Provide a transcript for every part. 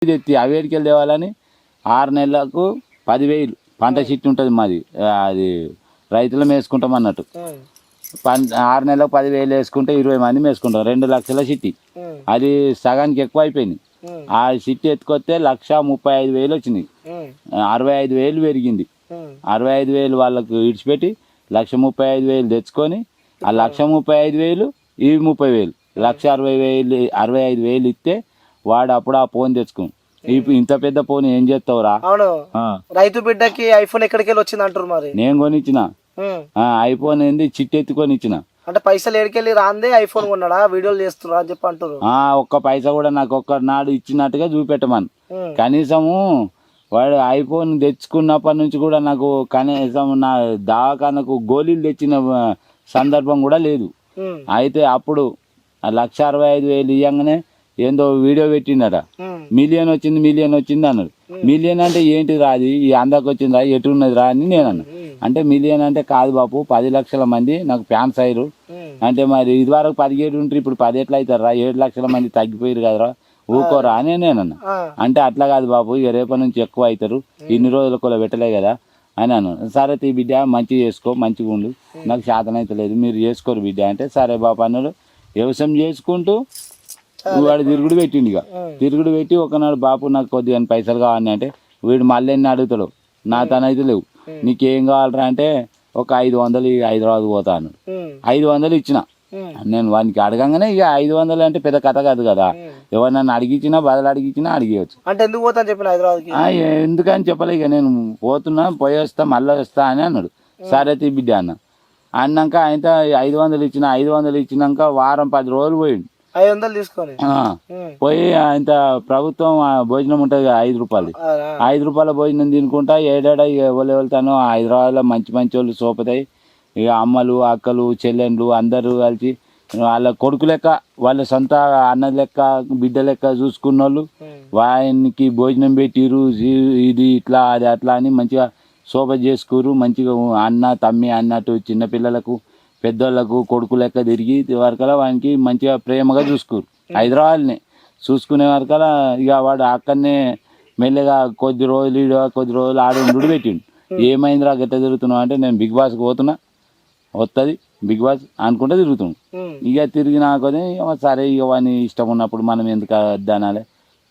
తెత్తి అవేడికెళ్ళి తేవాలని 6 నెలలకు 10,000 పంట చిట్టి ఉంటుంది మాది. అది రైతులం వేసుకుంటాం అన్నట్టు. 6 నెలలకు 10,000 వేసుకుంటే 20 మంది వేసుకుంటాం. 2 లక్షల చిట్టి. అది సగానికి ఎక్కువ అయిపోయింది. ఆ చిట్టి ఎత్తుకొస్తే 1,35,000 వచ్చినాయి. 65,000 పెరిగింది. 65,000 వాళ్ళకు ఇడిచిపెట్టి 1,35,000 తెచ్చుకొని ఆ 1,35,000 ఇవి 30,000 1,60,000 ఇస్తే వాడు అప్పుడు ఆ ఫోన్ తెచ్చుకోండి. ఇంత పెద్ద ఫోన్ ఏం చేస్తావురా? రైతు బిడ్డకి ఐఫోన్ ఎక్కడికి వెళ్ళి వచ్చింది అంటారు. మరి నేను కొనిచ్చిన ఐఫోన్ ఏంది చిట్టి ఎత్తుకొని ఇచ్చిన. అంటే పైసలు ఎడికెళ్ళి రాందే ఐఫోన్ కొన్నాడా? వీడియోలు చేస్తున్నా అని చెప్పి అంటారు. ఒక్క పైసా కూడా నాకు ఒక్కనాడు ఇచ్చినట్టుగా చూపెట్టమని. కనీసము వాడు ఐఫోన్ తెచ్చుకున్నప్పటి నుంచి కూడా నాకు కనీసం నా దవాఖానకు గోళీలు తెచ్చిన సందర్భం కూడా లేదు. అయితే అప్పుడు 1,65,000 ఇవ్వగానే ఏందో వీడియో పెట్టిండట. మిలియన్ వచ్చింది అన్నాడు. మిలియన్ అంటే ఏంటి రాది, ఈ అందకు వచ్చిందా, ఎటున్నది రా అని నేను అన్నా. అంటే మిలియన్ అంటే కాదు బాపు, 10 లక్షల మంది నాకు ఫ్యాన్స్ అయ్యారు. అంటే మరి ఇది వరకు 17 ఉంటారు, ఇప్పుడు 10 ఎట్లా అవుతారా? 7 లక్షల మంది తగ్గిపోయారు కదరా, ఊకోరా అని నేనన్నా. అంటే అట్లా కాదు బాపు, ఇక రేపటి నుంచి ఎక్కువ అవుతారు, ఇన్ని రోజులు కూడా పెట్టలే కదా అని అన్నాను. సరే తీ బిడ్డ, మంచిగా చేసుకో, మంచిగా ఉండు, నాకు శాతనైతే లేదు, మీరు చేసుకోరు బిడ్డ అంటే సరే బాపు అన్నాడు. వ్యవసాయం చేసుకుంటూ వాడు తిరుగుడు పెట్టిండు. ఇక తిరుగుడు పెట్టి ఒకనాడు బాపు నాకు కొద్దిగా పైసలు కావాలని అంటే వీడు మళ్ళీ ఎన్ని అడుగుతాడు, నా తనైతే లేవు, నీకేం కావాలరా అంటే ఒక 500 హైదరాబాద్ పోతా అన్నాడు. 500 ఇచ్చిన నేను. వానికి అడగంగానే ఇక 500 అంటే పెద్ద కథ కాదు కదా, ఎవరినన్ను అడిగిచ్చినా బదులు అడిగిచ్చినా అడిగేయచ్చు. అంటే ఎందుకు పోతా చెప్పిన హైదరాబాద్కి? ఎందుకని చెప్పలే. ఇక నేను పోతున్నా, పోయేస్తా, మళ్ళీ వస్తా అని అన్నాడు. సరే తీ బిడ్డ అన్నాక ఆయన 500 ఇచ్చిన. 500 ఇచ్చినాక వారం 10 రోజులు పోయిండు. 500 తీసుకొని పోయి ఆయన ప్రభుత్వం భోజనం ఉంటుంది కదా, 5 రూపాయలు. 5 రూపాయల భోజనం తినుకుంటా ఏడాడ ఎవరు వెళ్తానో హైదరాబాద్లో మంచి మంచి వాళ్ళు సోపుతాయి. ఇక అమ్మలు, అక్కలు, చెల్లెండ్లు అందరూ కలిసి వాళ్ళ కొడుకు లెక్క, వాళ్ళ సొంత అన్న లెక్క, బిడ్డ లెక్క చూసుకున్న వాళ్ళు వానికి భోజనం పెట్టిరు. ఇది ఇట్లా అది అట్లా అని మంచిగా శోభ చేసుకురు. మంచిగా అన్న తమ్మి అన్నట్టు చిన్నపిల్లలకు పెద్దోళ్ళకు కొడుకు లెక్క తిరిగి వరకలా వానికి మంచిగా ప్రేమగా చూసుకోరు. హైదరాబాద్ని చూసుకునే వరకలా ఇక వాడు అక్కడనే మెల్లగా కొద్ది రోజులు ఆడు పెట్టిండు. ఏమైందిరా గట్ట తిరుగుతున్నావు అంటే నేను బిగ్ బాస్కి పోతున్నా, వస్తుంది బిగ్ బాస్ అనుకుంటే తిరుగుతున్నాం. ఇక తిరిగినా కొద్ది సరే ఇక వాడిని ఇష్టం ఉన్నప్పుడు మనం ఎందుకు అనాలి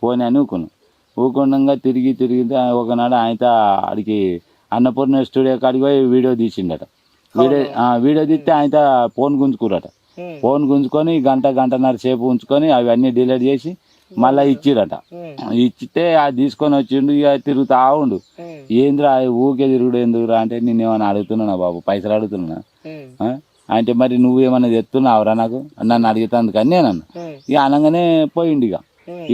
పోనీ అని ఊకున్నాగా తిరిగి ఒకనాడు ఆయన ఆడికి అన్నపూర్ణ స్టూడియో కాడికి పోయి వీడియో తీసిండట. వీడియో తీస్తే ఆయన ఫోన్ గుంజుకురట. ఫోన్ గుంజుకొని గంటన్నర సేపు ఉంచుకొని అవన్నీ డిలీట్ చేసి మళ్ళీ ఇచ్చిరట. ఇచ్చితే అది తీసుకొని వచ్చిండు. ఇక తిరుగుతా ఉండు. ఏంద్రా ఊకే తిరుగుడు ఎందుకురా అంటే నేనేమన్నా అడుగుతున్నా బాబు, పైసలు అడుగుతున్నా అంటే మరి నువ్వేమన్నా చెప్తున్నావురా నాకు, నన్ను అడుగుతాను కానీ నేనన్నా. ఇక అనగానే పోయిండు. ఇక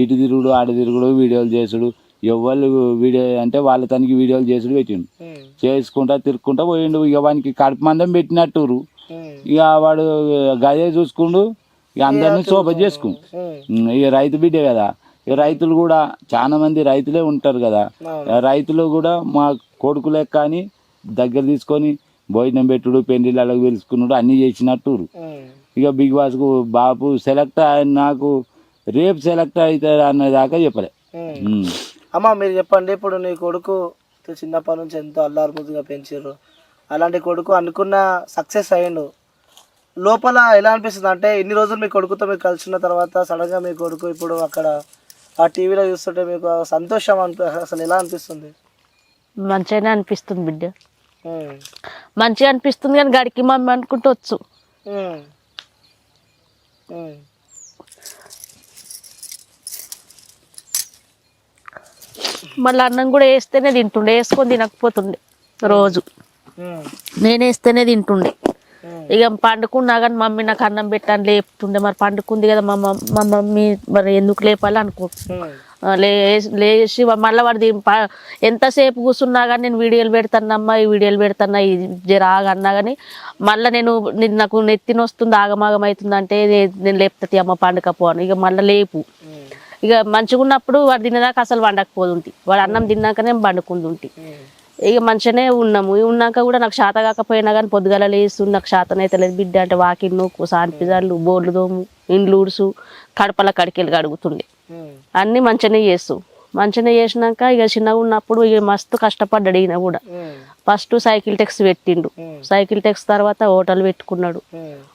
ఇటు తిరుగుడు ఆడు తిరుగుడు వీడియోలు చేసుడు, ఎవరు వీడియో అంటే వాళ్ళ తనకి వీడియోలు చేసుడు పెట్టిండు. చేసుకుంటా తిరుక్కుంటా పోయిండు. ఇక వానికి కడుపు మందం పెట్టినట్టురు. ఇక వాడు గదే చూసుకుండు. ఇక అందరినీ శోభ చేసుకుండు. ఇక రైతు బిడ్డే కదా. ఇక రైతులు కూడా చాలా మంది రైతులే ఉంటారు కదా, రైతులు కూడా మా కొడుకు లెక్క అని దగ్గర తీసుకొని భోజనం పెట్టుడు, పెళ్లిళ్ళకు పిలుచుకున్నాడు, అన్నీ చేసినట్టురు. ఇక బిగ్ బాస్కు బాపు సెలెక్ట్ నాకు రేపు సెలెక్ట్ అవుతాడు అన్నదాకా చెప్పలే. అమ్మ మీరు చెప్పండి, ఇప్పుడు నీ కొడుకు చిన్నప్పటి నుంచి ఎంతో అల్లారు ముద్దుగా పెంచారు, అలాంటి కొడుకు అనుకున్న సక్సెస్ అయ్యిండు, లోపల ఎలా అనిపిస్తుంది? అంటే ఇన్ని రోజులు మీ కొడుకుతో మీరు కలిసిన తర్వాత సడన్గా మీ కొడుకు ఇప్పుడు అక్కడ ఆ టీవీలో చూస్తుంటే మీకు సంతోషం అసలు ఎలా అనిపిస్తుంది? మంచిగానే అనిపిస్తుంది బిడ్డ, మంచిగా అనిపిస్తుంది. కానీ గడికి మమ్మీ అనుకుంటూ వచ్చు. మళ్ళీ అన్నం కూడా వేస్తేనే తింటుండే, వేసుకొని తినకపోతుండే. రోజు నేను వేస్తేనే తింటుండే. ఇక పండుకున్నా కానీ మమ్మీ నాకు అన్నం పెట్టాను లేపుతుండే. మరి పండుకుంది కదా మా మమ్మీ, మరి ఎందుకు లేపాలి అనుకో. లేచి మళ్ళీ వాడు ఎంతసేపు కూర్చున్నా కానీ నేను వీడియోలు పెడతానమ్మా, ఈ వీడియోలు పెడతానా, ఇది జరాగా అన్నా కానీ మళ్ళీ నాకు నెత్తిన వస్తుంది, ఆగమాగం అవుతుంది అంటే నేను లేపుతుంది అమ్మ పండుకపోను. ఇక మళ్ళీ లేపు. ఇక మంచిగా ఉన్నప్పుడు వాడు తినేదాకా అసలు వండకపోతుంటి, వాడు అన్నం తిన్నాకనే పండుకుంటుంటి. ఇక మంచిగానే ఉన్నాక కూడా నాకు శాత కాకపోయినా కానీ పొద్దుగల లేస్తు నాకు శాతనైతే లేదు బిడ్డ అంటే వాకిన్ను సానిపిజాలు బోర్లు దోము ఇండ్లు ఊడుసు కడపల కడికెళ్ళి కడుగుతుండే, అన్నీ మంచిగానే చేస్తూ మంచిగా చేసినాక ఇక చిన్నగా ఉన్నప్పుడు ఇక మస్తు కష్టపడ్డాడు ఈయన కూడా. ఫస్ట్ సైకిల్ టెక్స్ పెట్టిండు, సైకిల్ టెక్స్ తర్వాత హోటల్ పెట్టుకున్నాడు.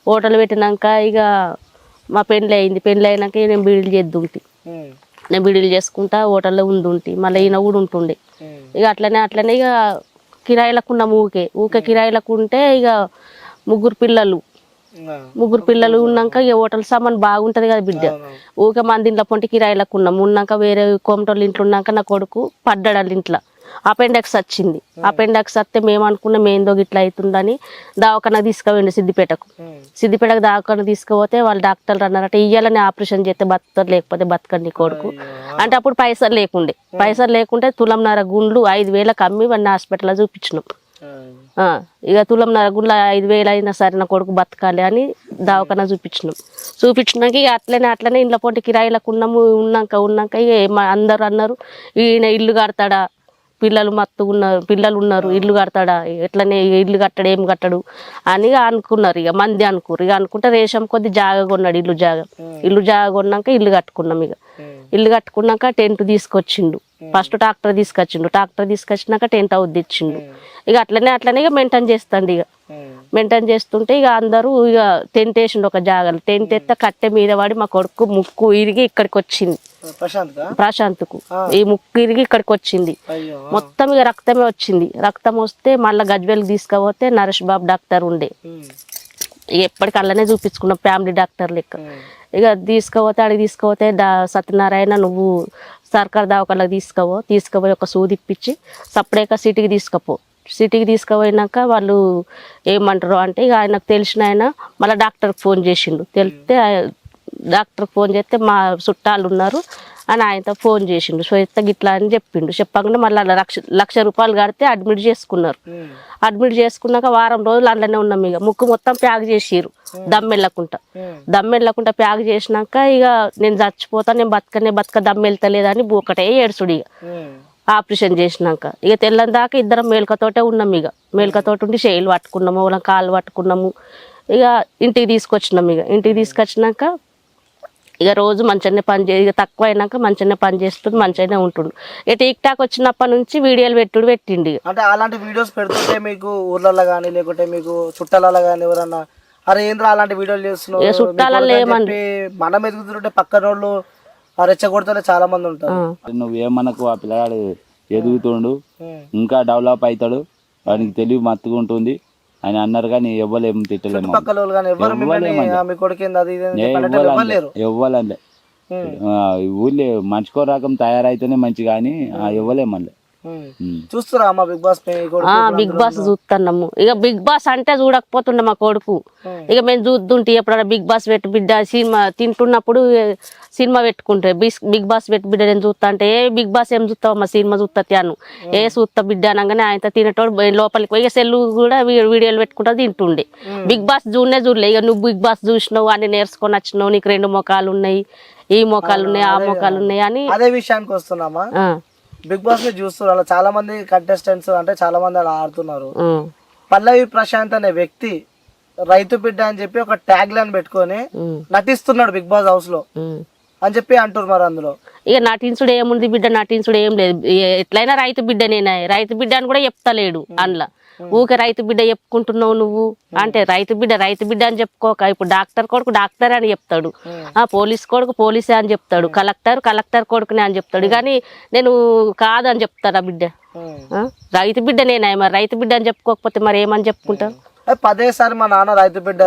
హోటల్ పెట్టినాక ఇక మా పెళ్ళి అయింది, పెళ్ళి అయినాక నేను బీడీలు చేద్దుంటి, నేను బీడీలు చేసుకుంటా హోటల్లో ఉండుంటి. మళ్ళీ ఈయన కూడా ఉంటుండే. ఇక అట్లనే ఇక కిరాయిలకు ఉన్నాము, ఊకే కిరాయిలకు ఉంటే ఇక ముగ్గురు పిల్లలు ఉన్నాక ఇక హోటల్ సామాన్ బాగుంటది కదా బిడ్డ. ఊకే మంది ఇంట్లో పొంటి కిరాయిలకు ఉన్నాక వేరే కోమటోళ్ళ ఇంట్లో ఉన్నాక నా కొడుకు పడ్డాడు వాళ్ళ ఇంట్లో. అపెండెక్స్ వచ్చింది. అపెండెక్స్ వస్తే మేము అనుకున్నాం ఏందో ఇట్లా అవుతుందని దవాఖానకు తీసుకుపోయిండు సిద్దిపేటకు దవాఖానకు తీసుకుపోతే వాళ్ళు డాక్టర్లు అన్నారట ఇయ్యాలని ఆపరేషన్ చేస్తే బతుకుతారు, లేకపోతే బతకండి కొడుకు అంటే. అప్పుడు పైసలు లేకుంటే తులంన్నర గుండ్లు 5,000 అమ్మి వాడిని హాస్పిటల్లో చూపించినాం. ఇక తులంన్నర గుండ్ల 5,000 అయినా సరే నా కొడుకు బతకాలి అని దవాఖాన చూపించినాక ఇక అట్లనే ఇంట్లో పొంటి కిరాయిలకు ఉన్నాక ఇక అందరు అన్నారు ఈయన ఇల్లు కడతాడా, పిల్లలు ఉన్నారు ఇల్లు కడతాడా, ఎట్లనే ఇల్లు కట్టడు ఏం కట్టడు అని అనుకున్నారు. ఇక మంది అనుకుంటే రేషం కొద్ది జాగా కొన్నాడు, ఇల్లు జాగా కొన్నాక ఇల్లు కట్టుకున్నాం. ఇల్లు కట్టుకున్నాక టెంట్ తీసుకొచ్చిండు. ఫస్ట్ ట్రాక్టర్ తీసుకొచ్చినాక టెంట్ అవుద్ది ఇచ్చిండు. ఇక అట్లనే ఇక మెయింటైన్ చేస్తాండి. ఇక మెయింటైన్ చేస్తుంటే ఇక అందరూ ఇక టెంట్ వేసిండు ఒక జాగాలో. టెంట్ ఎత్తే కట్టె మీద పడి మా కొడుకు ముక్కు ఇరిగి ఇక్కడికి వచ్చింది, ప్రశాంత్కు ఈ ముక్కు ఇరిగి ఇక్కడికి వచ్చింది. మొత్తం ఇక రక్తమే వచ్చింది. రక్తం వస్తే మళ్ళీ గజ్వేల్కి తీసుకుపోతే నరేష్ బాబు డాక్టర్ ఉండే. ఇక ఎప్పటికి అల్లనే చూపించుకున్నాం, ఫ్యామిలీ డాక్టర్ లెక్క. ఇక అడిగి తీసుకుపోతే సత్యనారాయణ నువ్వు సర్కార్ దవాఖానకు తీసుకుపోయి ఒక సూది ఇప్పించి సపరేట్గా సిటీకి తీసుకుపోయినాక వాళ్ళు ఏమంటారు అంటే ఇక ఆయనకు తెలిసిన ఆయన మళ్ళీ డాక్టర్కి ఫోన్ చేసిండు. డాక్టర్కి ఫోన్ చేస్తే మా చుట్టాలు ఉన్నారు అని ఆయనతో ఫోన్ చేసిండు. సో గిట్లా అని చెప్పిండు. చెప్పకుండా మళ్ళీ ₹1,00,000 కడితే అడ్మిట్ చేసుకున్నారు. అడ్మిట్ చేసుకున్నాక వారం రోజులు అందులోనే ఉన్నాం. ఇక ముక్కు మొత్తం ప్యాక్ చేసిరు, దమ్మెళ్ళకుండా ప్యాక్ చేసినాక ఇక నేను చచ్చిపోతా, నేను బతక దమ్ము వెళ్తలేదని ఒకటే ఏడుసుడు. ఇక ఆపరేషన్ చేసినాక ఇక తెల్లని దాకా ఇద్దరం మేలుకతోటే ఉన్నాం. ఇక మేలుకతోటి ఉండి చేయిలు పట్టుకున్నాము, వాళ్ళ కాళ్ళు పట్టుకున్నాము. ఇక ఇంటికి తీసుకొచ్చినాక ఇక రోజు మంచిగానే ఇక తక్కువ అయినాక మంచిగానే పని చేస్తుంది, మంచిగానే ఉంటుండు. ఇక టిక్ టాక్ వచ్చినప్పటి నుంచి వీడియోలు పెట్టిండు. అంటే అలాంటి వీడియోస్ పెడుతుంటే మీకు ఊర్లలో కానీ లేకుంటే మీకు చుట్టాలలో కానీ ఎవరన్నా అరే ఏంద్రా అలాంటి వీడియోలు చేస్తున్నావు, చుట్టాలలో ఏమని మనం ఎదుగుతుంటే పక్కన వాళ్ళు రెచ్చగొడుతూనే చాలా మంది ఉంటారు. నువ్వేమనకు ఆ పిల్లగాడు ఎదుగుతుండు, ఇంకా డెవలప్ అవుతాడు, వాడికి తెలివి మత్తుగా ఉంటుంది అని అన్నారు. కానీ ఎవ్వలేం తిట్టలేము, ఇవ్వాలంటే ఊళ్ళో మనిషికో రకం తయారైతేనే మంచి, కానీ ఇవ్వలేమల్లే. చూస్తారా బిగ్ బాస్ చూస్తున్నాము. ఇక బిగ్ బాస్ అంటే చూడకపోతుండే మా కొడుకు. ఇక మేము చూద్దుంటే ఎప్పుడైనా బిగ్ బాస్ పెట్టు బిడ్డ సినిమా తింటున్నప్పుడు సినిమా పెట్టుకుంటే బిగ్ బాస్ పెట్టు బిడ్డ నేను చూస్తా అంటే ఏ బిగ్ బాస్ ఏం చూస్తావు మా సినిమా చూస్తా త్యాను ఏ చూస్తా బిడ్డ అనగానే ఆయన తినేటోడు లోపలికి పోయి సెల్లు కూడా వీడియోలు పెట్టుకుంటా తింటుండే. బిగ్ బాస్ చూడలే. ఇక నువ్వు బిగ్ బాస్ చూసినావు అని నేర్చుకొని వచ్చినావు, నీకు 2 మొఖాలు ఉన్నాయి, ఈ మొఖాలు ఉన్నాయి, ఆ మొఖాలు ఉన్నాయి అని. అదే విషయానికి వస్తున్నామా, బిగ్ బాస్ ని చూస్తున్నారు అలా చాలా మంది కంటెస్టెంట్స్, అంటే చాలా మంది అలా ఆడుతున్నారు. పల్లవి ప్రశాంత్ అనే వ్యక్తి రైతు బిడ్డ అని చెప్పి ఒక ట్యాగ్ లైన్ పెట్టుకొని నటిస్తున్నాడు బిగ్ బాస్ హౌస్ లో అని చెప్పి అంటారు. మరి అందులో ఇక నటించుడు ఏముంది బిడ్డ, నటించుడు ఏం లేదు. ఎట్లయినా రైతు బిడ్డ రైతు బిడ్డ అని కూడా చెప్తలేడు. అందులో ఊకే రైతు బిడ్డ చెప్పుకుంటున్నావు నువ్వు అంటే రైతు బిడ్డ అని చెప్పుకోక. ఇప్పుడు డాక్టర్ కొడుకు డాక్టర్ అని చెప్తాడు, పోలీస్ కొడుకు పోలీసే అని చెప్తాడు, కలెక్టర్ కొడుకునే అని చెప్తాడు. కానీ నేను కాదని చెప్తారా బిడ్డ, రైతు బిడ్డ మరి రైతు బిడ్డ అని చెప్పుకోకపోతే మరి ఏమని చెప్పుకుంటాను. 10 సార్లు మా నాన్న రైతు బిడ్డ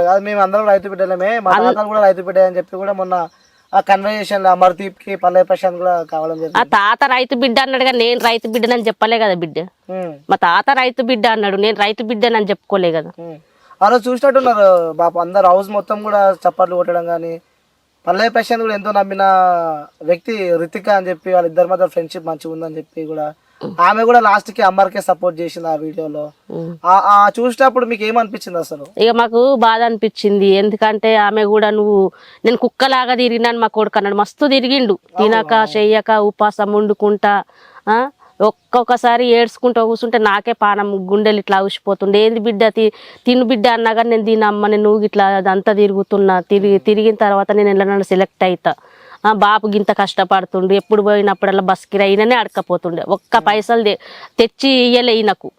కాదు, మేము అందరం రైతు బిడ్డలమే, మా నాన్న కూడా రైతు బిడ్డ అని చెప్పి కూడా మొన్న ఆ కన్వర్జేషన్ అమర్దీప్ కి పల్లవి ప్రశాంత్ కూడా కావడం జరిగింది. ఆ తాత రైతు బిడ్డ అన్నాడు కానీ నేను రైతు బిడ్డనని చెప్పలే కదా బిడ్డ. మా తాత రైతు బిడ్డ అన్నాడు, నేను రైతు బిడ్డనని చెప్పుకోలే కదా. ఆ రోజు చూసినట్టున్నారు బాబు, అందరు హౌస్ మొత్తం కూడా చప్పట్లు కొట్టడం కానీ. పల్లవి ప్రశాంత్ కూడా ఎంతో నమ్మిన వ్యక్తి రితిక అని చెప్పి, వాళ్ళిద్దరి మధ్య ఫ్రెండ్షిప్ మంచిగా ఉందని చెప్పి కూడా ఆమె కూడా లాస్ట్ కి అమ్మర్కే సపోర్ట్ చేసింది ఆ వీడియోలో. చూసినప్పుడు మీకు ఏమనిపించింది అసలు? ఇక మాకు బాధ అనిపించింది. ఎందుకంటే ఆమె కూడా నేను కుక్కలాగా తిరిగినాను మా కొడుకు అన్నాడు. మస్తు తిరిగిండు, తినక చెయ్యక ఉపాసం వండుకుంటా, ఒక్కొక్కసారి ఏడ్చుకుంటూ కూర్చుంటే నాకే పానం గుండెలు ఇట్లా ఊసిపోతుండే. ఏది బిడ్డ తిను బిడ్డ అన్నా కానీ నేను దీని అమ్మని నువ్వు ఇట్లా అదంతా తిరుగుతున్నా, తిరిగిన తర్వాత నేను ఎలా సెలెక్ట్ అవుతా బాపు గింత కష్టపడుతుండు, ఎప్పుడు పోయినప్పుడల్లా బస్ కిరాయి ఈయననే అడకపోతుండే, ఒక్క పైసలు తెచ్చి ఇయ్యలే ఈయనకు.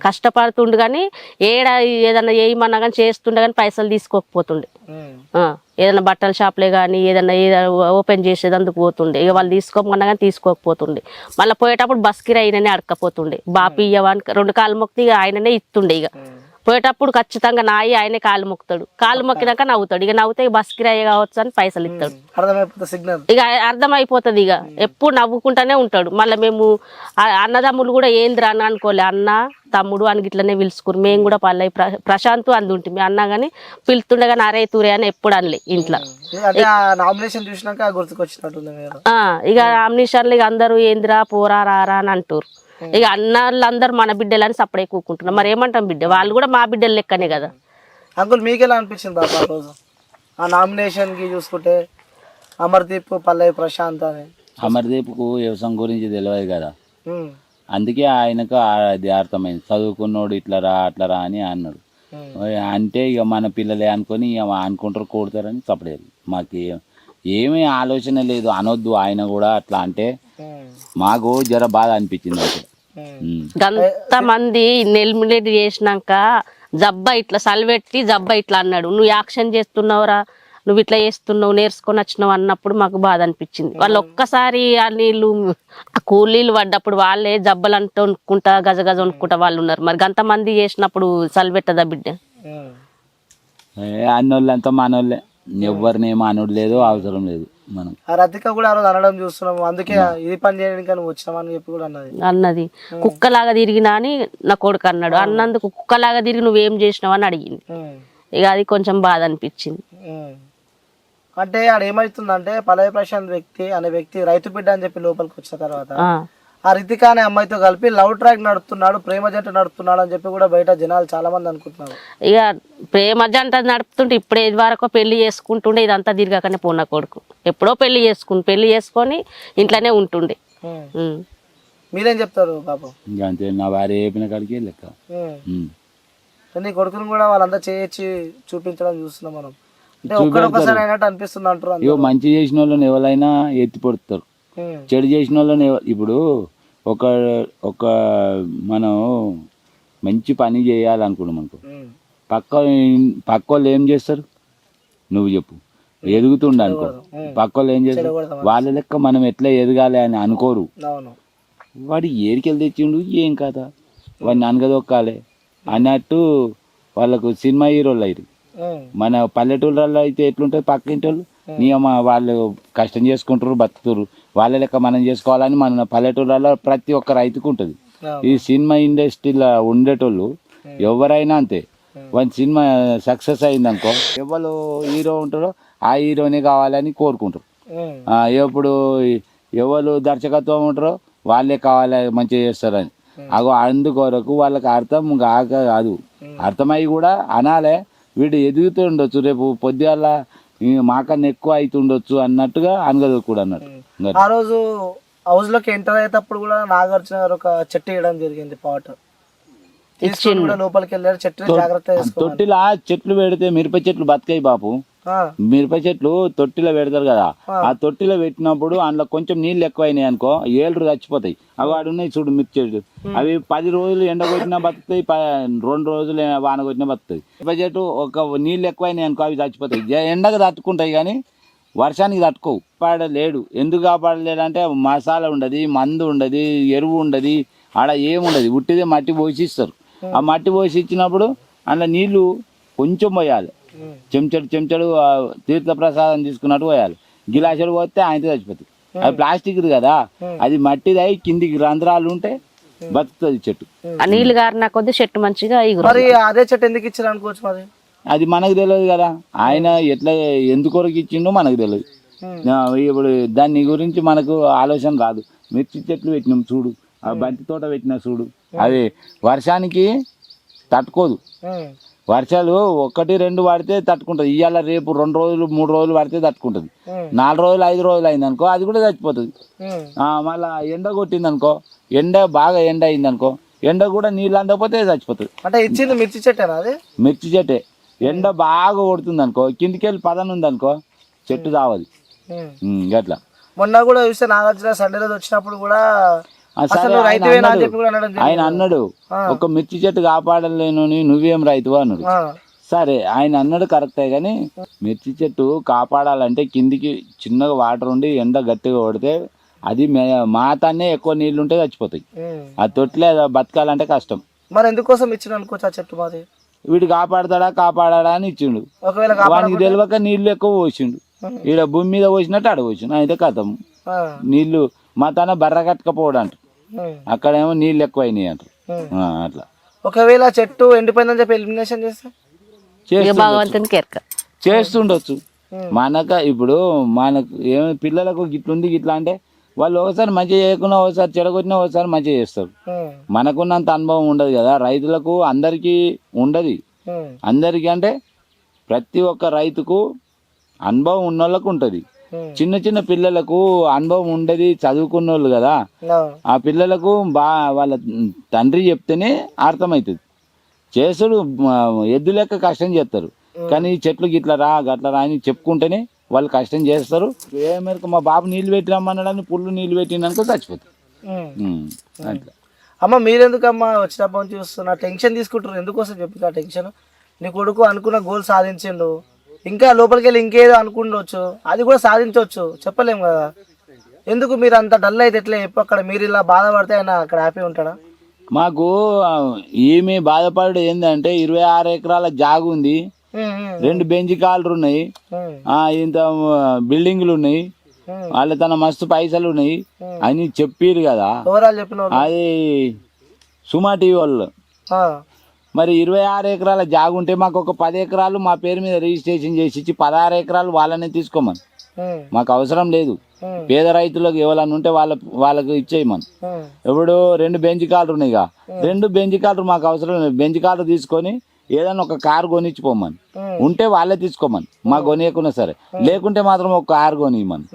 కష్టపడుతుండు కానీ ఏదన్నా వేయమన్నా కానీ చేస్తుండే కానీ పైసలు తీసుకోకపోతుండే. ఏదైనా బట్టల షాప్లే కానీ ఏదైనా ఓపెన్ చేసేదందుకు పోతుండే, ఇక వాళ్ళు తీసుకోమన్నా కానీ తీసుకోకపోతుండే. మళ్ళీ పోయేటప్పుడు బస్ కిరాయి ఆయననే అడకపోతుండే. బాపి ఇయ్యవాని 2 కాళ్ళు మొక్కితే ఇక ఆయననే ఇస్తుండే. ఇక పోయేటప్పుడు ఖచ్చితంగా నాయి ఆయనే కాళ్ళు మొక్కుతాడు, కాళ్ళు మొక్కినాక నవ్వుతాడు. ఇక నవ్వుతే బస్ కిరాయి కావచ్చు అని పైసలు ఇస్తాడు. ఇక అర్థమైపోతుంది. ఇక ఎప్పుడు నవ్వుకుంటానే ఉంటాడు. మళ్ళీ మేము అన్నదమ్ములు కూడా ఏందిరా అని అనుకోలే, అన్న తమ్ముడు అని ఇట్లనే పిలుచుకురు. మేము కూడా పల్లె ప్రశాంత్ అంది ఉంటుంది మీ అన్న కానీ పిలుతుండే కానీ అరే తూరే అని ఎప్పుడు అనలే ఇంట్లో. ఇక నామినేషన్లు ఇక అందరూ ఏందిరా పోరా రారా అని అంటారు. ఇక అన్నోళ్ళందరూ మన బిడ్డలని సపడే కూకుంటున్నాం. మరి ఏమంటాం, బిడ్డ వాళ్ళు కూడా మా బిడ్డలు లెక్కనే కదా. అంకుల్ మీకు ఎలా అనిపించింది బాబా ఆ రోజు ఆ నామినేషన్ కి చూసుకుంటే? అమర్దీప్ పల్లవి ప్రశాంత్ అని. అమర్దీప్కు వ్యవసాయం గురించి తెలియదు కదా, అందుకే ఆయనకు అది అర్థమైంది. చదువుకున్నోడు ఇట్లా రా అట్లా రా అని అన్నాడు. అంటే ఇక మన పిల్లలే అనుకొని ఇక అనుకుంటారు కొడతారని చెప్పలేదు. మాకు ఏమీ ఆలోచన లేదు, అనొద్దు ఆయన కూడా అట్లా అంటే మాకు జర బాధ అనిపించింది. అసలు అంతమంది నెల్మిలేట్ చేసినాక జబ్బా ఇట్లా సలివెట్టి జబ్బా ఇట్లా అన్నాడు, నువ్వు యాక్షన్ చేస్తున్నావురా, నువ్వు ఇట్లా చేస్తున్నావు, నేర్చుకొని వచ్చినావు అన్నప్పుడు మాకు బాధ అనిపించింది. వాళ్ళు ఒక్కసారి ఆ నీళ్ళు ఆ కూలీలు పడ్డప్పుడు వాళ్ళే జబ్బలు అంటూ వండుకుంటా గజ గజ వండుకుంటా వాళ్ళు ఉన్నారు. మరి అంతమంది చేసినప్పుడు సలివెట్టదా బిడ్డ? అన్నోళ్ళంతా మనోళ్ళే, ఎవరిని ఏమో అనుడు లేదు, అవసరం లేదు. మనం రతిక కూడా ఆ రోజు అనడం చూస్తున్నాము, అందుకే ఇది పని చేయడానికి నువ్వు వచ్చినామని చెప్పి కూడా అన్నది. కుక్కలాగా తిరిగినా అని నా కొడుకు అన్నాడు. అన్నందుకు కుక్కలాగా తిరిగి నువ్వేం చేసినావు అని అడిగింది. ఇక అది కొంచెం బాధ అనిపించింది. అంటే ఆడ ఏమవుతుందంటే పల్లవి ప్రశాంత్ అనే వ్యక్తి రైతు బిడ్డ అని చెప్పి లోపలికి వచ్చిన తర్వాత ఆ రితిక అనే అమ్మాయితో కలిపి లవ్ ట్రాక్ నడుపుతున్నాడు, ప్రేమ జంట నడుపుతున్నాడు అని చెప్పి కూడా బయట జనాలు చాలా మంది అనుకుంటున్నారు. ఇక ప్రేమ జంట నడుపుతుంటే ఇప్పుడే ఇది వరకు పెళ్లి చేసుకుంటుండే, ఇదంతా తిరగకనే పోన్న కొడుకు ఎప్పుడో పెళ్లి చేసుకొని ఇంట్లోనే ఉంటుండే. మీరేం చెప్తారు బాబు? అంతే, నా భార్య చెప్పిన కాడికి లెక్క. నీ కొడుకుని కూడా వాళ్ళంతా చేయొచ్చి చూపించడం చూస్తున్నాం మనం. ఒక్కసారి అయినట్టు అనిపిస్తుంది అంటారు. మంచి చేసిన వాళ్ళని ఎవరైనా ఎత్తి పడుతారు, చెడు చేసిన వాళ్ళని ఇప్పుడు ఒక మనం మంచి పని చేయాలనుకున్నాం అనుకో, పక్క వాళ్ళు ఏం చేస్తారు నువ్వు చెప్పు? ఎదుగుతుండ అనుకో, పక్క వాళ్ళు ఏం చేస్తారు? వాళ్ళ లెక్క మనం ఎట్లా ఎదగాలి అని అనుకోరు. వాడు ఏరికెళ్ళి తెచ్చిండు ఏం కదా, వాడిని అనగదొక్కాలి అన్నట్టు వాళ్ళకు సినిమా హీరోలు అయ్యారు. మన పల్లెటూళ్ళలో అయితే ఎట్లుంటుంది, పక్క ఇంటి వాళ్ళు వాళ్ళు కష్టం చేసుకుంటారు, బతుకుతారు, వాళ్ళ లెక్క మనం చేసుకోవాలని మన పల్లెటూళ్ళలో ప్రతి ఒక్క రైతుకు ఉంటుంది. ఈ సినిమా ఇండస్ట్రీలో ఉండేటోళ్ళు ఎవరైనా అంతే, వాళ్ళ సినిమా సక్సెస్ అయిందనుకో ఎవరు హీరో ఉంటారో ఆ హీరోనే కావాలని కోరుకుంటారు. ఎప్పుడు ఎవరు దర్శకత్వం ఉంటారో వాళ్ళే కావాలి, మంచిగా చేస్తారని. అందుకొరకు వాళ్ళకి అర్థం కాదు, అర్థమై కూడా అనాలే వీడు ఎదుగుతూ ఉండొచ్చు, రేపు పొద్దుగాల మాకన్నా ఎక్కువ అవుతుండొచ్చు అన్నట్టుగా అనగదు కూడా అన్నట్టు. ఆ రోజు హౌస్ లోకి ఎంటర్ అయ్యేటప్పుడు కూడా నాగార్జున గారు ఒక చెట్టు వేయడం జరిగింది, పాట్ లోపలికి వెళ్ళారు. చెట్టు జాగ్రత్త తొట్టిలా చెట్లు పెడితే మిరప చెట్లు బతికాయి బాపు. మిరప చెట్లు తొట్టిలో పెడతారు కదా, ఆ తొట్టిలో పెట్టినప్పుడు అందులో కొంచెం నీళ్ళు ఎక్కువైనాయి అనుకో ఏళ్ళు చచ్చిపోతాయి. అవి ఆడున్నాయి చూడు మిరప చెట్లు, అవి 10 రోజులు ఎండ కొట్టినా బతుకుతాయి, 2 రోజులు వాన కొట్టినా బతుకుతాయి. మిరప చెట్టు ఒక నీళ్ళు ఎక్కువైనాయి అనుకో అవి చచ్చిపోతాయి. ఎండకు తట్టుకుంటాయి కానీ వర్షానికి తట్టుకోవు. కాపాడలేడు. ఎందుకు కాపాడలేడు అంటే మసాలా ఉండదు, మందు ఉండదు, ఎరువు ఉండదు, ఆడ ఏముండదు, ఉట్టిదే మట్టి పోసి ఇస్తారు. ఆ మట్టి పోసి ఇచ్చినప్పుడు అందులో నీళ్లు కొంచెం పోయాలి, చెంచడు తీర్థ ప్రసాదం తీసుకున్నట్టు పోయాలి. గిలాసులు పోతే ఆయనతో చచ్చిపోతుంది. అది ప్లాస్టిక్ కదా, అది మట్టిది అయి కిందికి రంధ్రాలు ఉంటే బతుకుతుంది చెట్టు. నీళ్ళు గారిన కొద్ది చెట్టు మంచిగా. అదే చెట్టు ఎందుకు ఇచ్చారు అనుకోవచ్చు, మరి అది మనకు తెలియదు కదా. ఆయన ఎట్లా ఎందుకొరకు ఇచ్చిండో మనకు తెలియదు. ఇప్పుడు దాని గురించి మనకు ఆలోచన రాదు. మిర్చి చెట్లు పెట్టినాం చూడు, ఆ బంతి తోట పెట్టినా చూడు, అది వర్షానికి తట్టుకోదు. వర్షాలు 1-2 పడితే తట్టుకుంటుంది. ఇవాళ రేపు 2 రోజులు 3 రోజులు పడితే తట్టుకుంటుంది. 4 రోజులు 5 రోజులు అయింది అనుకో అది కూడా చచ్చిపోతుంది. మళ్ళా ఎండ కొట్టింది అనుకో, బాగా ఎండ అయింది అనుకో, ఎండ కూడా నీళ్ళు అందకపోతే చచ్చిపోతుంది. అంటే ఇచ్చింది మిర్చి చెట్టేనా? అది మిర్చి చెట్టే. ఎండ బాగా కొడుతుంది అనుకో, కిందికి వెళ్ళి పదన ఉంది అనుకో చెట్టు తావదు. గట్లా మొన్న కూడా చూస్తే నాగార్జున సండే రోజు వచ్చినప్పుడు కూడా సరే ఆయన అన్నాడు ఒక మిర్చి చెట్టు కాపాడలేను నువ్వేం రైతువా అన్నాడు. సరే ఆయన అన్నాడు కరెక్టే, కానీ మిర్చి చెట్టు కాపాడాలంటే కిందికి చిన్నగా వాటర్ ఉండి ఎండ గట్టిగా కొడితే అది మాతాన్నే ఎక్కువ నీళ్లు ఉంటే చచ్చిపోతాయి. ఆ తొట్లే బతకాలంటే కష్టం. మరి ఎందుకోసం ఇచ్చిన అనుకోవచ్చు ఆ చెట్టు మాది? వీడు కాపాడా అని ఇచ్చిండు. వానికి తెలియక నీళ్లు ఎక్కువ పోసిండు. ఈడ భూమి మీద పోసినట్టు ఆడ పోసిండు. అయితే కథం నీళ్లు మా తన బర్ర కట్టకపోవడం అంట, అక్కడేమో నీళ్ళు ఎక్కువ అయినాయి అంట. అట్లా ఒకవేళ చెట్టు ఎండిపోయిందని చెప్పి ఎలిమినేషన్ చేస్తుండొచ్చు. ఇప్పుడు మనకు ఏమో పిల్లలకు గిట్లుంది గిట్లా అంటే వాళ్ళు ఒకసారి మంచిగా చేయకుండా ఒకసారి చెడగొట్టినా ఒకసారి మంచిగా చేస్తారు. మనకున్నంత అనుభవం ఉండదు కదా, రైతులకు అందరికీ ఉండదు. అందరికీ అంటే ప్రతి ఒక్క రైతుకు అనుభవం ఉన్న వాళ్ళకు ఉంటుంది. చిన్న చిన్న పిల్లలకు అనుభవం ఉండదు, చదువుకున్న వాళ్ళు కదా, ఆ పిల్లలకు వాళ్ళ తండ్రి చెప్తేనే అర్థమవుతుంది. చేసుడు ఎద్దు లెక్క కష్టం చేస్తారు, కానీ చెట్లు గిట్ల రా గట్ల రా అని చెప్పుకుంటేనే వాళ్ళు కష్టం చేస్తారు. ఏ మేరకు మా బాబు నీళ్ళు పెట్టిరమ్మన్నాడని పుల్లు నీళ్ళు పెట్టిననుకో చచ్చిపోతారు. అట్లా అమ్మ మీరెందుకమ్మా వచ్చినప్పటి నుంచి చూస్తున్నా టెన్షన్ తీసుకుంటారు? ఎందుకోసం చెప్పి ఆ టెన్షన్? నీ కొడుకు అనుకున్న గోల్ సాధించిండు, ఇంకా లోపలికి వెళ్ళి ఇంకేదో అనుకుండొచ్చు, అది కూడా సాధించవచ్చు, చెప్పలేము కదా. ఎందుకు మీరు అంత డల్ అయితే ఎట్లా చెప్పు? అక్కడ మీరు ఇలా బాధపడితే ఆయన అక్కడ హ్యాపీ ఉంటాడా? మాకు ఏమి బాధపడు ఏంటంటే 26 ఎకరాల జాగు ఉంది, 2 బెంచ్ కాలరు ఉన్నాయి, ఇంత బిల్డింగ్లు ఉన్నాయి, వాళ్ళ తన మస్తు పైసలు ఉన్నాయి అని చెప్పారు కదా. అది సుమా టీవీ వాళ్ళు. మరి 26 ఎకరాల జాగు ఉంటే మాకు ఒక 10 ఎకరాలు మా పేరు మీద రిజిస్ట్రేషన్ చేసి ఇచ్చి 16 ఎకరాలు వాళ్ళనే తీసుకోమని. మాకు అవసరం లేదు. పేద రైతులకు ఎవరన్నా ఉంటే వాళ్ళకు ఇచ్చేయమని. ఇప్పుడు 2 బెంచ్ కాలరు ఉన్నాయి, 2 బెంచ్ కాలరు మాకు అవసరం లేదు. బెంచ్ కాలరు తీసుకొని ఏదైనా ఒక కారు కొనిచ్చిపోమని. ఉంటే వాళ్ళే తీసుకోమని, మాకు కొనియకున్నా సరే, లేకుంటే మాత్రం ఒక కారు కొనియమని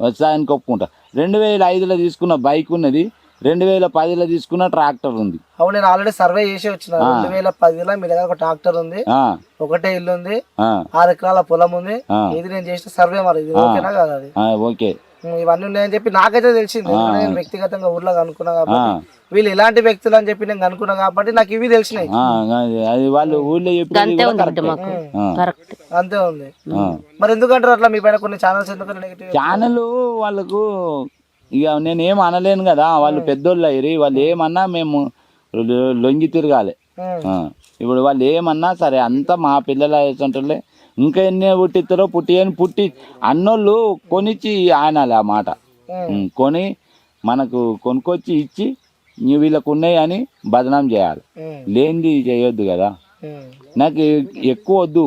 వచ్చాయని ఒప్పుకుంటా. 2005లో తీసుకున్న బైక్ ఉన్నది, 2010లో తీసుకున్న ట్రాక్టర్ ఉంది. అవును, నేను ఆల్రెడీ సర్వే చేసి వచ్చిన. 2010లో మీ దగ్గర ఒక ట్రాక్టర్ ఉంది, ఒకటే ఇల్లు ఉంది, 6 ఎకరాల పొలం ఉంది. ఇది నేను చేసిన సర్వే. మరి ఇది ఓకేనా కాదు? అది ఓకే. ఇవన్నీ ఉన్నాయని చెప్పి నాకైతే తెలిసింది. నేను వ్యక్తిగతంగా ఊర్లో కనుక్కున్నా కాబట్టి, వీళ్ళు ఎలాంటి వ్యక్తులు అని చెప్పి నేను కనుక్కున్నా కాబట్టి నాకు ఇవి తెలిసినాయి. అంతే ఉంది. మరి ఎందుకంటారు అట్లా? మీ పైన కొన్ని ఛానల్స్ ఎందుకంటే నెగిటివ్ ఛానల్ వాళ్ళకు ఇక నేనేం అనలేను కదా, వాళ్ళు పెద్దోళ్ళు అయ్యి వాళ్ళు ఏమన్నా మేము లొంగి తిరగాలి. ఇప్పుడు వాళ్ళు ఏమన్నా సరే అంతా మా పిల్లలు అయ్యేటోళ్ళే. ఇంకా ఎన్ని పుట్టిస్తారో పుట్టి అన్నోళ్ళు కొనిచ్చి ఆనాలి ఆ మాట. కొని మనకు కొనుక్కొచ్చి ఇచ్చి వీళ్ళకు ఉన్నాయి అని బదనాం చేయాలి, లేనిది చేయొద్దు కదా. నాకు ఎక్కువ వద్దు,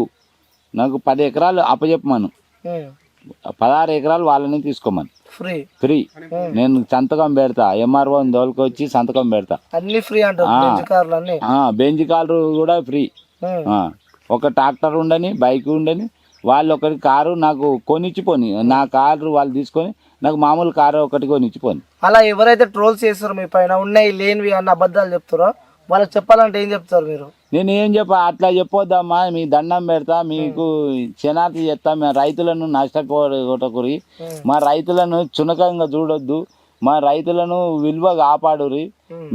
నాకు 10 ఎకరాలు అప్పచెప్పమను, 16 ఎకరాలు వాళ్ళని తీసుకోమని. ఫ్రీ. నేను సంతకం పెడతా, ఎంఆర్ఓ దోలుకొచ్చి సంతకం పెడతా. అన్ని ఫ్రీ అంటారు. బెంచ్ కాలరు కూడా ఫ్రీ. ఒక ట్రాక్టర్ ఉండని, బైక్ ఉండని, వాళ్ళు ఒకటి కారు నాకు కొనిచ్చిపోని, నా కారు వాళ్ళు తీసుకొని నాకు మామూలు కారు ఒకటి కొనిచ్చిపోని. అలా ఎవరైతే ట్రోల్స్ చేస్తారో మీ పైన ఉన్నాయి లేనివి అన్న అబద్ధాలు చెప్తారో వాళ్ళకి చెప్పాలంటే ఏం చెప్తారు మీరు? నేను ఏం అట్లా చెప్పొద్దమ్మా, మీ దండం పెడతా, మీకు క్షణార్థి చేస్తా. మేము రైతులను నష్టపోగొట్టకురి, మా రైతులను చునకంగా చూడొద్దు, మా రైతులను విలువ కాపాడురి.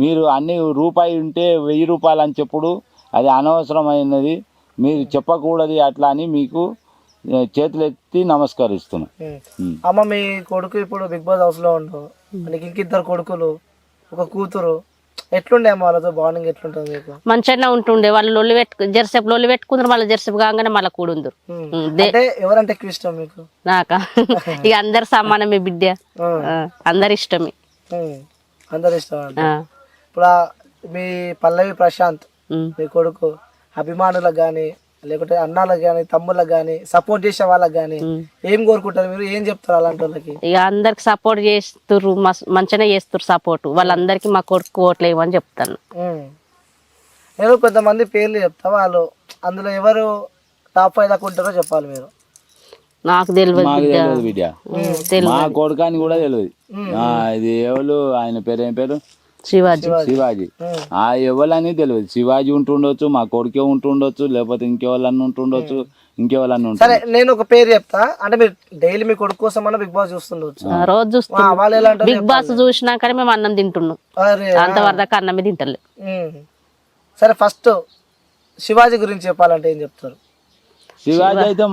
మీరు అన్ని రూపాయి ఉంటే 1000 రూపాయలు అని చెప్పుడు అది అనవసరమైనది, మీరు చెప్పకూడదు అట్లా అని మీకు చేతులు ఎత్తి నమస్కరిస్తున్నా. అమ్మ మీ కొడుకు ఇప్పుడు బిగ్ బాస్ హౌస్ లో ఉండు, నీకు ఇంక 2 కొడుకులు, ఒక కూతురు, ఎట్లుండే అమ్మ వాళ్ళతో బాండింగ్ ఎట్లుంటుంది మీకు? మంచిగా ఉంటుండే. వాళ్ళు లొల్లి జెర్సేపు లొల్లి పెట్టుకుందరు, వాళ్ళ జెర్సేపు కాగానే మళ్ళీ కూడుందరు. ఎవరంటే ఎక్కువ ఇష్టం మీకు? నాకా ఇక అందరు సమానమే బిడ్డ, అందరు ఇష్టమే. అందరు ఇష్టం అంటే ఇప్పుడు మీ పల్లవి ప్రశాంత్ మీ కొడుకు అభిమానులకు కానీ లేకుంటే అన్నాలకు కానీ తమ్ముళ్ళకి కానీ సపోర్ట్ చేసే వాళ్ళకి కానీ ఏం కోరుకుంటారు మీరు? ఏం చెప్తారు అలాంటి వాళ్ళకి? ఇక అందరికి సపోర్ట్ చేస్తుర్రు, మంచిగా చేస్తుర్రు సపోర్ట్. వాళ్ళందరికీ మా కొడుకు ఓట్లు వేయమని చెప్తాను. నేను కొంతమంది పేర్లు చెప్తా, వాళ్ళు అందులో ఎవరు టాప్ 5 దాకా ఉంటారో చెప్పాలి మీరు. నాకు తెలియదు బిడ్డ, మా కొడుకు అని కూడా తెలియదు. ఇది ఎవరు, ఆయన పేరు ఏం పేరు? శివాజీ. ఎవరని తెలియదు. శివాజీ ఉంటుండొచ్చు, మా కొడుకే ఉంటుండొచ్చు, లేకపోతే ఇంకెవరన్నా ఉంటుండొచ్చు. ఇంకెవరన్నా సరే ఉంటారు. నేను ఒక పేరు చెప్తా, అంటే మీరు డైలీ మీ కొడుకు కోసం అన్న బిగ్ బాస్ చూస్తుండొచ్చు, రోజు చూస్తున్నాం. వాళ్ళు ఎలా అంటారు బిగ్ బాస్ చూసినాకనే మేము అన్నం తింటున్నాం, అరే అంతవరదాకా అన్నమే తింటలే. సరే ఫస్ట్ శివాజీ గురించి చెప్పాలంటే ఏం చెప్తారు? శివాజీ అయితే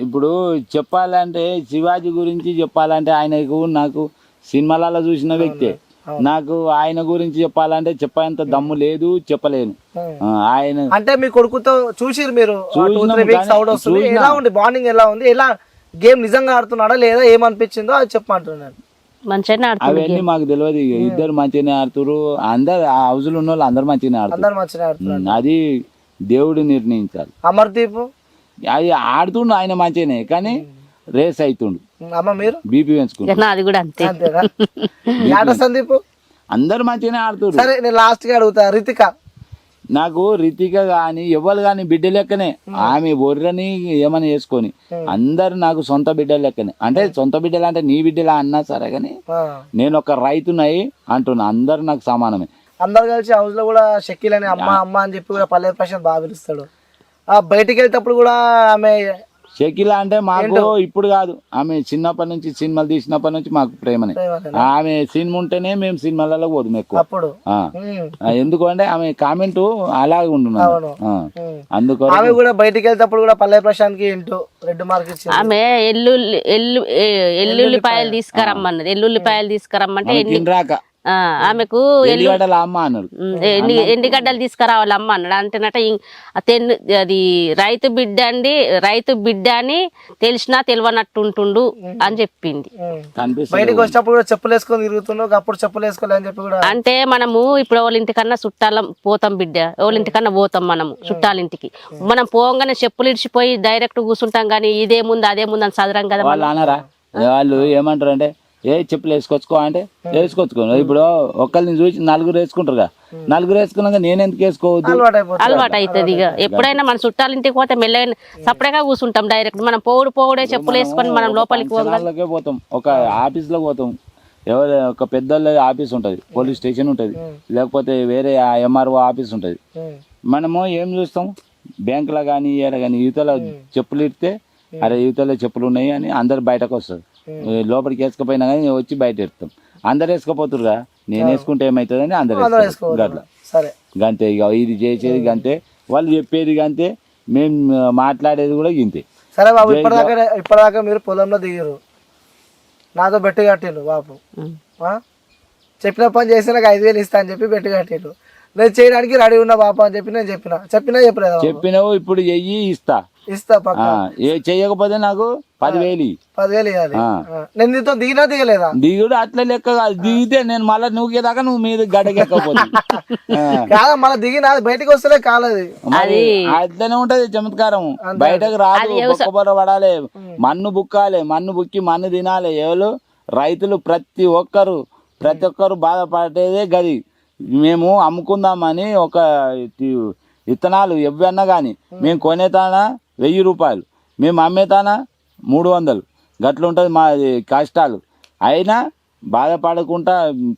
ఇప్పుడు చెప్పాలంటే శివాజీ గురించి చెప్పాలంటే ఆయనకు నాకు సినిమాలలో చూసిన వ్యక్తే. నాకు ఆయన గురించి చెప్పాలంటే చెప్పేంత దమ్ము లేదు, చెప్పలేను. ఆయన అంటే మీ కొడుకుతో చూసిరు మీరు చూసినాం 2-3 weeks అవుట్ వస్తుంది, ఎలా ఉంది బాండింగ్, ఎలా ఉంది, ఎలా గేమ్ నిజంగా ఆడుతున్నాడా లేదా ఏమనిపించిందో అది చెప్పమంటున్నాను. మంచిగానే ఆడుతుంది. అవన్నీ మాకు తెలియదు. ఇద్దరు మంచిగానే ఆడుతురు, అందరు ఆ హౌస్ లో ఉన్న వాళ్ళు అందరు మంచిగానే ఆడుతారు. అందరు మంచిగా ఆడుతున్నారు. అది దేవుడు నిర్ణయించాలి. అమర్దీప్ అది ఆడుతుండు ఆయన మంచిగానే, కానీ రేస్ అవుతుండు, అమ్మ మీరు బీపీ పెంచుకుంటు. అది కూడా అంతే. అంతేనా? ఆట సందీప్ అందరు మంచిగానే ఆడుతురు. సరే నేను లాస్ట్ గా అడుగుతా, రితిక. నాకు రితిక గాని ఎవరు గాని బిడ్డ లెక్కనే. ఆమె బొర్రని ఏమని వేసుకొని అందరు నాకు సొంత బిడ్డ లెక్కనే. అంటే సొంత బిడ్డలు అంటే నీ బిడ్డలా అన్నా సరే గాని నేను ఒక రైతునై అంటున్నా, అందరు నాకు సమానమే. అందరు కలిసి హౌస్ లో కూడా షకీల్ అని అమ్మ అమ్మ అని చెప్పి కూడా పల్లె ప్రశాంత్ బాగా పిలుస్తాడు. బయటికి వెళ్తేప్పుడు కూడా ఆమె షకీల అంటే మాకు ఇప్పుడు కాదు, ఆమె చిన్నప్పటి నుంచి సినిమాలు తీసినప్పటి నుంచి మాకు ప్రేమనే. ఆమె సినిమా ఉంటేనే మేము సినిమాలలో పోదు ఎక్కువ. అప్పుడు ఎందుకంటే ఆమె కామెంట్ అలాగే ఉంటున్నాను. అందుకని ఆమె కూడా బయటికి వెళ్తేప్పుడు కూడా పల్లె ప్రశాంత్ కి ఇంటూ రెడ్ మార్క్ ఇచ్చింది. ఆమె ఎల్లుల్లిపాయలు తీసుకురమ్మన్నది. ఎల్లుల్లిపాయలు తీసుకురమ్మంటే రాక ఆమెకు అమ్మ అన్నాడు, ఎండిగడ్డలు తీసుకురావాలి అమ్మ అన్నాడు. అంటేనట అది రైతు బిడ్డ అని తెలిసినా తెలియనట్టు ఉంటుండు అని చెప్పింది. బయటకు వచ్చినప్పుడు కూడా చెప్పులు వేసుకొని తిరుగుతుండు, అప్పుడు చెప్పులు వేసుకోలే అని చెప్పి కూడా. అంటే మనము ఇప్పుడు వాళ్ళ ఇంటికన్నా చుట్టాలం పోతాం బిడ్డ, వాళ్ళ ఇంటికన్నా పోతాం మనము చుట్టాలింటికి. మనం పోగానే చెప్పులు ఇడిచిపోయి డైరెక్ట్ కూర్చుంటాం, కానీ ఇదేముంది అదేముంది అని చదరం కదా. వాళ్ళు అన్నారా, వాళ్ళు ఏమంటారు అంటే చెప్పులు వేసుకొచ్చుకో అంటే వేసుకొచ్చుకో. ఇప్పుడు ఒకరిని చూసి నలుగురు వేసుకుంటారు కదా, నలుగురు వేసుకున్నాక నేను ఎందుకు వేసుకోవద్దు, అలవాటు అవుతుంది. ఇక ఎప్పుడైనా మన చుట్టాలింటికి పోతే మెల్లగా సపరేట్గా కూర్చుంటాం. డైరెక్ట్ మనం పోవుడే చెప్పులు వేసుకొని మనం లోపలికి పోతాం. ఒక ఆఫీస్ లో పోతాం, ఎవరు ఒక పెద్ద ఆఫీస్ ఉంటది, పోలీస్ స్టేషన్ ఉంటది, లేకపోతే వేరే ఎంఆర్ఓ ఆఫీస్ ఉంటది. మనము ఏం చూస్తాం, బ్యాంకులో కానీ ఏడ కానీ యువతల చెప్పులు ఇడితే అరే యువతలో చెప్పులు ఉన్నాయి అని అందరు బయటకు వస్తారు. లోపలికి వేసుకపోయినా కానీ వచ్చి బయట ఎడతాం. అందరు వేసుకపోతురుగా, నేను వేసుకుంటే ఏమవుతుందని అందరు గట్ల గంతే. ఇక ఇది చేసేది గంతే, వాళ్ళు చెప్పేది గంతే, మేము మాట్లాడేది కూడా గింతే. సరే బాబు, ఇప్పటిదాకా మీరు పొలంలో దిగారు, నాతో బెట్టు కట్టిండు బాబు. చెప్పిన పని చేస్తే నాకు 5,000 ఇస్తా అని చెప్పి బెట్టు కట్టిండు. నేను చేయడానికి రెడీ ఉన్నా బాబా అని చెప్పి నేను చెప్పినా చెప్పలేదు. చెప్పినావు, ఇప్పుడు చెయ్యి ఇస్తా పక్క. చెయ్యకపోతే నాకు 10,000 ఇవ్వాలి. నేను నీతో దిగినా దిగలేదా? దిగుడు అట్లా లెక్క కాదు, దిగితే నేను మళ్ళీ నూకేదాకా నువ్వు మీద గడకెక్కపోతే కాదా, మళ్ళీ దిగినా బయటకు వస్తలే కాలేదు. అట్లనే ఉంటది చమత్కారం, బయటకు రాదు. బొక్కబొర పడాలి, మన్ను బుక్కాలి, మన్ను బుక్కి మన్ను తినాలి. ఎవరు రైతులు ప్రతి ఒక్కరు బాధపడేదే గది. మేము అమ్ముకుందామని ఒక విత్తనాలు ఎవ్వన్నా కానీ మేము కొనేతానా 1,000 రూపాయలు, మేము అమ్మేతానా 300. గట్లుంటుంది మా కష్టాలు. అయినా బాధపడకుండా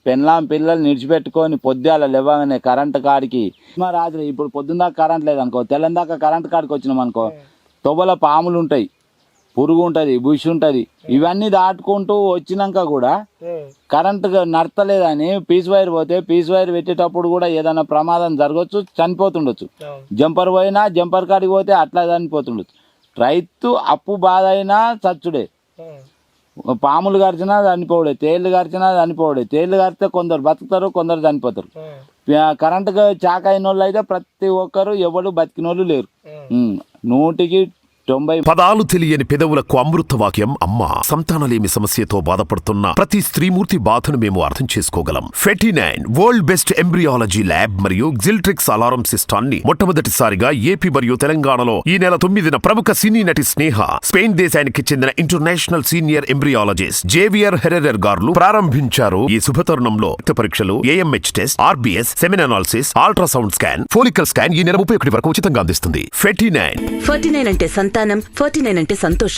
పిల్లలు నిడిచిపెట్టుకొని పొద్దుగాల లేవగానే కరెంటు కాడికి రాత్రి, ఇప్పుడు పొద్దున్న దాకా కరెంట్ లేదనుకో, తెల్లని దాకా కరెంటు కాడికి వచ్చినాం అనుకో, తొవ్వల పాములు ఉంటాయి, పురుగు ఉంటుంది, బుష్ ఉంటుంది. ఇవన్నీ దాటుకుంటూ వచ్చినాక కూడా కరెంటు నడతలేదని పీస్ వైర్ పోతే పీస్ వైర్ పెట్టేటప్పుడు కూడా ఏదైనా ప్రమాదం జరగవచ్చు, చనిపోతుండొచ్చు. జంపర్ పోయినా జంపర్ కాడికి పోతే అట్లా చనిపోతుండొచ్చు. రైతు అప్పు బాధ అయినా చచ్చుడే. పాములు గరిచినా చనిపోవడే, తేళ్లు గరిచినా చనిపోవడే. తేళ్లు గరిస్తే కొందరు బతుకుతారు, కొందరు చనిపోతారు. కరెంటుగా చాక్ అయిన వాళ్ళు అయితే ప్రతి ఒక్కరు ఎవరు బతికినోళ్ళు లేరు. 100కి 90. పదాలు తెలియని పెదవులకు అమృత వాక్యం అమ్మ. సంతానలేమి సమస్యతో బాధపడుతున్న ప్రతి స్త్రీమూర్తి బాధను మేము అర్థం చేసుకోగలం. Fertinine world best embryology lab మరియు జిల్ట్రిక్స్ అలారం సిస్టాన్ని మొట్టమొదటిసారిగా ఏపీ మరియు తెలంగాణలో ఈ నెల 9న ప్రముఖ సినీ నటి స్నేహ, స్పెయిన్ దేశానికి చెందిన international senior embryologist Javier Herrera గారు ప్రారంభించారు. ఈ శుభతరుణంలో రక్త పరీక్షలు, AMH test, RBS, సెమిన్ analysis, ultrasound scan, follicle scan ఈ నెల 31 వరకు ఉచితంగా అందిస్తుంది. ఫెర్టినైన్ అంటే సంతానం, 49 అంటే సంతోషం.